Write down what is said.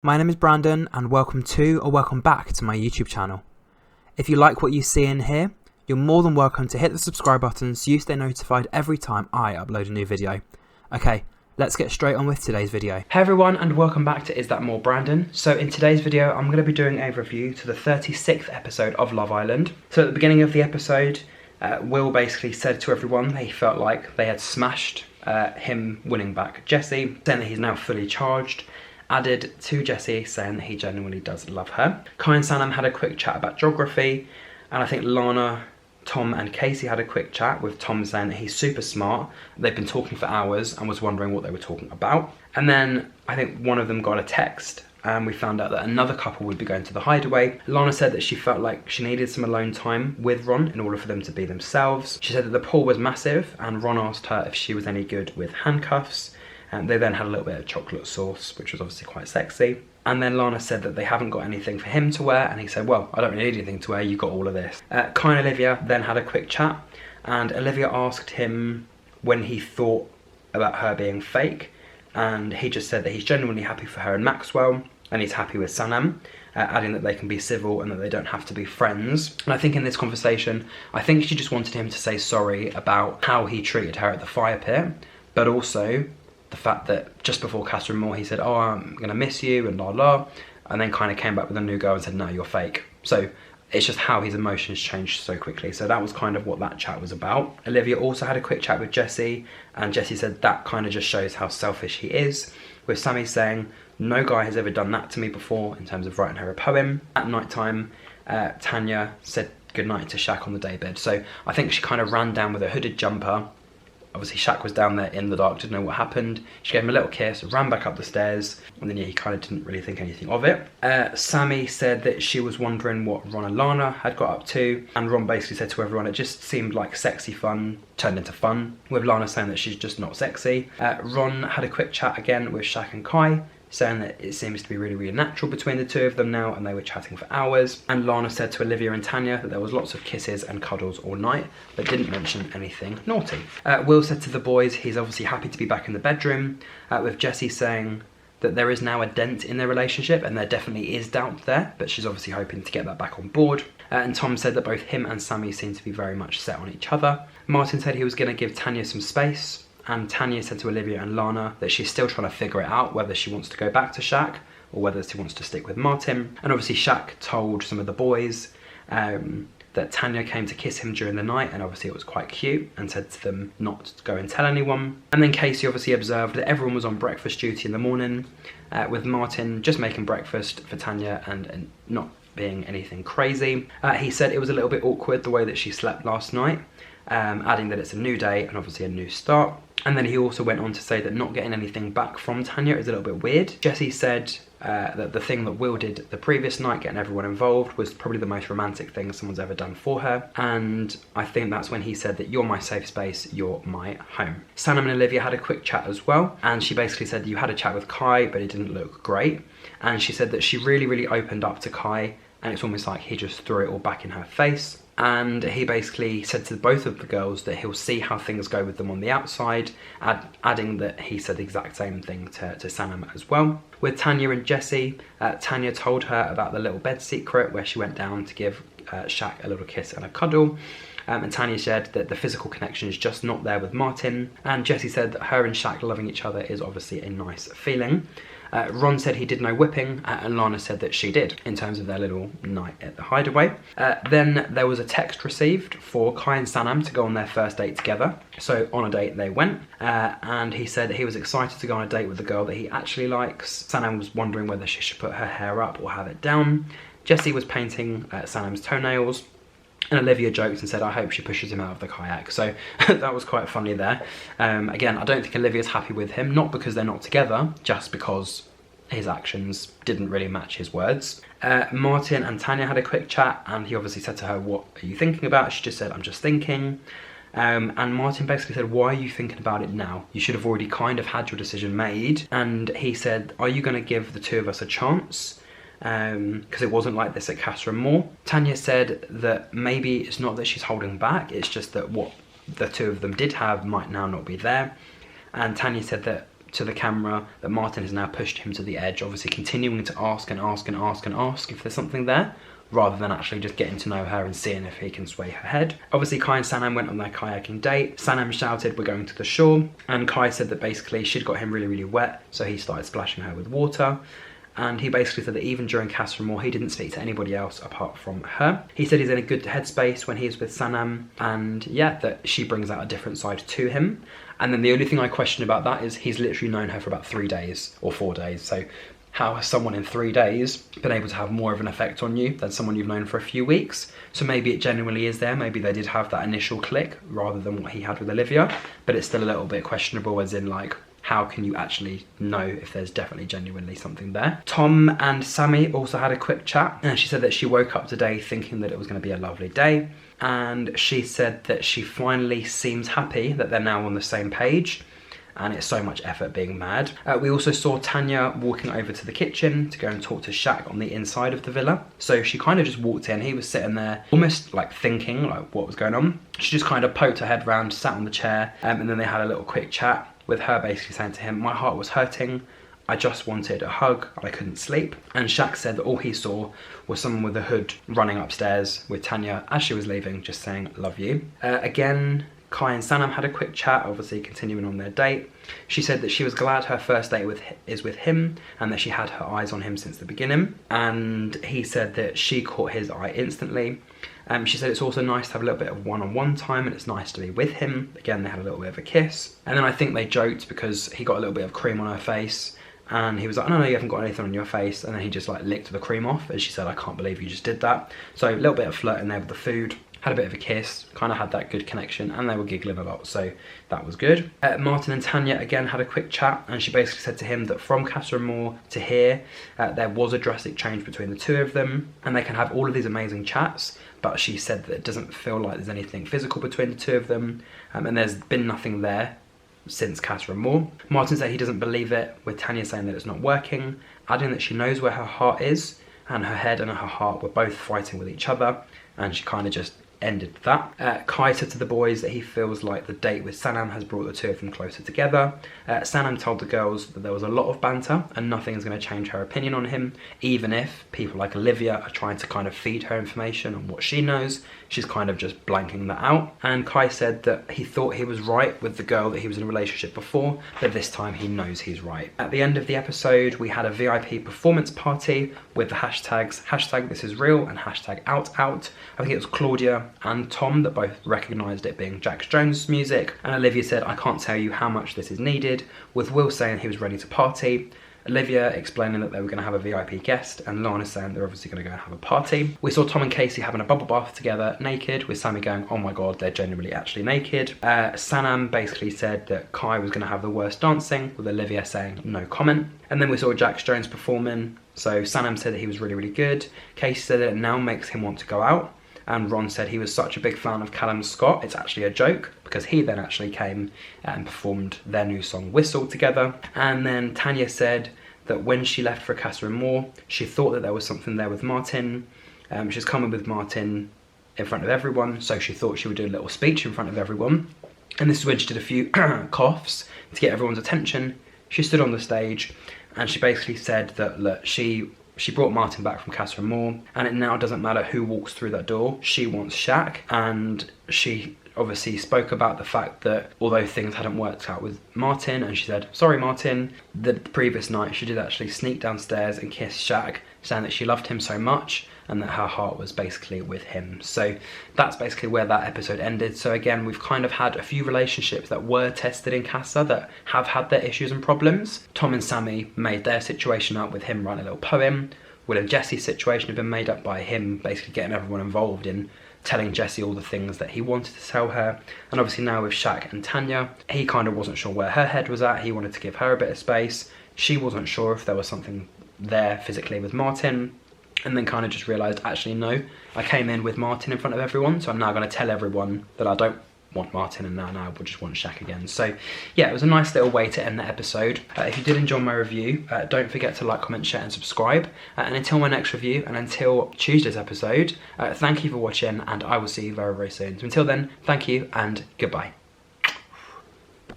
My name is Brandon and welcome to or welcome back to my YouTube channel. If you like what you see in here, you're more than welcome to hit the subscribe button so you stay notified every time I upload a new video. Okay, let's get straight on with today's video. Hey everyone and welcome back to Is That More Brandon. So in today's video I'm going to be doing a review to the 36th episode of Love Island. So at the beginning of the episode, Will basically said to everyone that he felt like they had smashed him winning back Jessie, saying that he's now fully charged. Added to Jessie saying that he genuinely does love her. Kai and Sanam had a quick chat about geography, and I think Lana, Tom and Casey had a quick chat with Tom saying that he's super smart. They've been talking for hours and was wondering what they were talking about. And then I think one of them got a text and we found out that another couple would be going to the hideaway. Lana said that she felt like she needed some alone time with Ron in order for them to be themselves. She said that the pool was massive and Ron asked her if she was any good with handcuffs. And they then had a little bit of chocolate sauce, which was obviously quite sexy. And then Lana said that they haven't got anything for him to wear, and he said, well, I don't really need anything to wear, you got all of this. Kai and Olivia then had a quick chat, and Olivia asked him when he thought about her being fake, and he just said that he's genuinely happy for her and Maxwell, and he's happy with Sanam, adding that they can be civil and that they don't have to be friends. And I think in this conversation, I think she just wanted him to say sorry about how he treated her at the fire pit, but also the fact that just before Catherine Moore he said, oh, I'm gonna miss you and la la, and then kind of came back with a new girl and said, no, you're fake. So it's just how his emotions changed so quickly. So that was kind of what that chat was about. Olivia also had a quick chat with Jessie, and Jessie said that kind of just shows how selfish he is, with Sammy saying, no guy has ever done that to me before in terms of writing her a poem. At night time, Tanya said goodnight to Shaq on the daybed. So I think she kind of ran down with a hooded jumper. Obviously Shaq was down there in the dark, didn't know what happened. She gave him a little kiss, ran back up the stairs, and then yeah, he kind of didn't really think anything of it. Sammy said that she was wondering what Ron and Lana had got up to, and Ron basically said to everyone it just seemed like sexy fun turned into fun, with Lana saying that she's just not sexy. Ron had a quick chat again with Shaq and Kai, saying that it seems to be really natural between the two of them now, and they were chatting for hours. And Lana said to Olivia and Tanya that there was lots of kisses and cuddles all night, but didn't mention anything naughty. Will said to the boys he's obviously happy to be back in the bedroom, with Jessie saying that there is now a dent in their relationship, and there definitely is doubt there, but she's obviously hoping to get that back on board. And Tom said that both him and Sammy seem to be very much set on each other. Martin said he was going to give Tanya some space, and Tanya said to Olivia and Lana that she's still trying to figure it out whether she wants to go back to Shaq or whether she wants to stick with Martin. And obviously Shaq told some of the boys that Tanya came to kiss him during the night, and obviously it was quite cute, and said to them not to go and tell anyone. And then Casey obviously observed that everyone was on breakfast duty in the morning, with Martin just making breakfast for Tanya and not being anything crazy. He said it was a little bit awkward the way that she slept last night, adding that it's a new day and obviously a new start. And then he also went on to say that not getting anything back from Tanya is a little bit weird. Jessie said that the thing that Will did the previous night, getting everyone involved, was probably the most romantic thing someone's ever done for her. And I think that's when he said that you're my safe space, you're my home. Sanam and Olivia had a quick chat as well, and she basically said you had a chat with Kai, but it didn't look great. And she said that she really opened up to Kai, and it's almost like he just threw it all back in her face. And he basically said to both of the girls that he'll see how things go with them on the outside, adding that he said the exact same thing to Sanam as well. With Tanya and Jessie, Tanya told her about the little bed secret where she went down to give Shaq a little kiss and a cuddle. And Tanya said that the physical connection is just not there with Martin. And Jessie said that her and Shaq loving each other is obviously a nice feeling. Ron said he did no whipping, and Lana said that she did, in terms of their little night at the hideaway. Then there was a text received for Kai and Sanam to go on their first date together. So on a date they went, and he said that he was excited to go on a date with the girl that he actually likes. Sanam was wondering whether she should put her hair up or have it down. Jessie was painting Sanam's toenails. And Olivia joked and said, I hope she pushes him out of the kayak. So that was quite funny there. Again, I don't think Olivia's happy with him, not because they're not together, just because his actions didn't really match his words. Martin and Tanya had a quick chat, and he obviously said to her, what are you thinking about? She just said, I'm just thinking. And Martin basically said, why are you thinking about it now? You should have already kind of had your decision made. And he said, are you going to give the two of us a chance? Because it wasn't like this at Catherine Moore. Tanya said that maybe it's not that she's holding back, it's just that what the two of them did have might now not be there. And Tanya said that to the camera that Martin has now pushed him to the edge, obviously continuing to ask if there's something there, rather than actually just getting to know her and seeing if he can sway her head. Obviously, Kai and Sanam went on their kayaking date. Sanam shouted, "We're going to the shore," and Kai said that basically she'd got him really, really wet, so he started splashing her with water. And he basically said that even during Casa Amor, he didn't speak to anybody else apart from her. He said he's in a good headspace when he's with Sanam, and yeah, that she brings out a different side to him. And then the only thing I question about that is he's literally known her for about 3 days or 4 days. So how has someone in 3 days been able to have more of an effect on you than someone you've known for a few weeks? So maybe it genuinely is there. Maybe they did have that initial click rather than what he had with Olivia, but it's still a little bit questionable, as in like, how can you actually know if there's definitely genuinely something there? Tom and Sammy also had a quick chat, and she said that she woke up today thinking that it was going to be a lovely day, and she said that she finally seems happy that they're now on the same page, and it's so much effort being mad. We also saw Tanya walking over to the kitchen to go and talk to Shaq on the inside of the villa. So she kind of just walked in. He was sitting there almost like thinking like what was going on. She just kind of poked her head round, sat on the chair, and then they had a little quick chat with her basically saying to him, "My heart was hurting. I just wanted a hug. I couldn't sleep." And Shaq said that all he saw was someone with a hood running upstairs with Tanya as she was leaving, just saying, "Love you." Again, Kai and Sanam had a quick chat, obviously continuing on their date. She said that she was glad her first date is with him, and that she had her eyes on him since the beginning. And he said that she caught his eye instantly. She said it's also nice to have a little bit of one-on-one time, and it's nice to be with him. Again, they had a little bit of a kiss. And then I think they joked because he got a little bit of cream on her face, and he was like, "No, you haven't got anything on your face." And then he just like licked the cream off, and she said, "I can't believe you just did that." So a little bit of flirting there with the food. Had a bit of a kiss, kind of had that good connection, and they were giggling a lot, so that was good. Martin and Tanya again had a quick chat, and she basically said to him that from Casa Amor to here, there was a drastic change between the two of them, and they can have all of these amazing chats, but she said that it doesn't feel like there's anything physical between the two of them, and there's been nothing there since Casa Amor. Martin said he doesn't believe it, with Tanya saying that it's not working, adding that she knows where her heart is, and her head and her heart were both fighting with each other, and she kind of just ended that. Kai said to the boys that he feels like the date with Sanam has brought the two of them closer together. Sanam told the girls that there was a lot of banter and nothing is going to change her opinion on him, even if people like Olivia are trying to kind of feed her information on what she knows. She's kind of just blanking that out. And Kai said that he thought he was right with the girl that he was in a relationship before, but this time he knows he's right. At the end of the episode, we had a VIP performance party with the hashtags #ThisIsReal and #OutOut. I think it was Claudia and Tom that both recognised it being Jax Jones' music, and Olivia said, "I can't tell you how much this is needed," with Will saying he was ready to party, Olivia explaining that they were going to have a VIP guest, and Lana saying they're obviously going to go and have a party. We saw Tom and Casey having a bubble bath together naked, with Sammy going, "Oh my god, they're genuinely actually naked." Sanam basically said that Kai was going to have the worst dancing, with Olivia saying no comment. And then we saw Jax Jones performing, so Sanam said that he was really, really good. Casey said that it now makes him want to go out. And Ron said he was such a big fan of Callum Scott, it's actually a joke, because he then actually came and performed their new song Whistle together. And then Tanya said that when she left for Casa Amor, she thought that there was something there with Martin. She's coming with Martin in front of everyone, so she thought she would do a little speech in front of everyone. And this is when she did a few coughs to get everyone's attention. She stood on the stage and she basically said that look, she brought Martin back from Casa Amor, and it now doesn't matter who walks through that door. She wants Shaq, and she obviously spoke about the fact that although things hadn't worked out with Martin, and she said, "Sorry Martin," the previous night she did actually sneak downstairs and kiss Shaq, saying that she loved him so much and that her heart was basically with him. So that's basically where that episode ended. So again, we've kind of had a few relationships that were tested in Casa that have had their issues and problems. Tom and Sammy made their situation up with him writing a little poem. Will and Jesse's situation had been made up by him basically getting everyone involved in telling Jessie all the things that he wanted to tell her. And obviously now with Shaq and Tanya, he kind of wasn't sure where her head was at. He wanted to give her a bit of space. She wasn't sure if there was something there physically with Martin. And then kind of just realised, actually no, I came in with Martin in front of everyone, so I'm now going to tell everyone that I don't want Martin, and now I just want Shaq again. So yeah, it was a nice little way to end the episode. If you did enjoy my review, don't forget to like, comment, share and subscribe. And until my next review, and until Tuesday's episode, thank you for watching, and I will see you very, very soon. So until then, thank you and goodbye.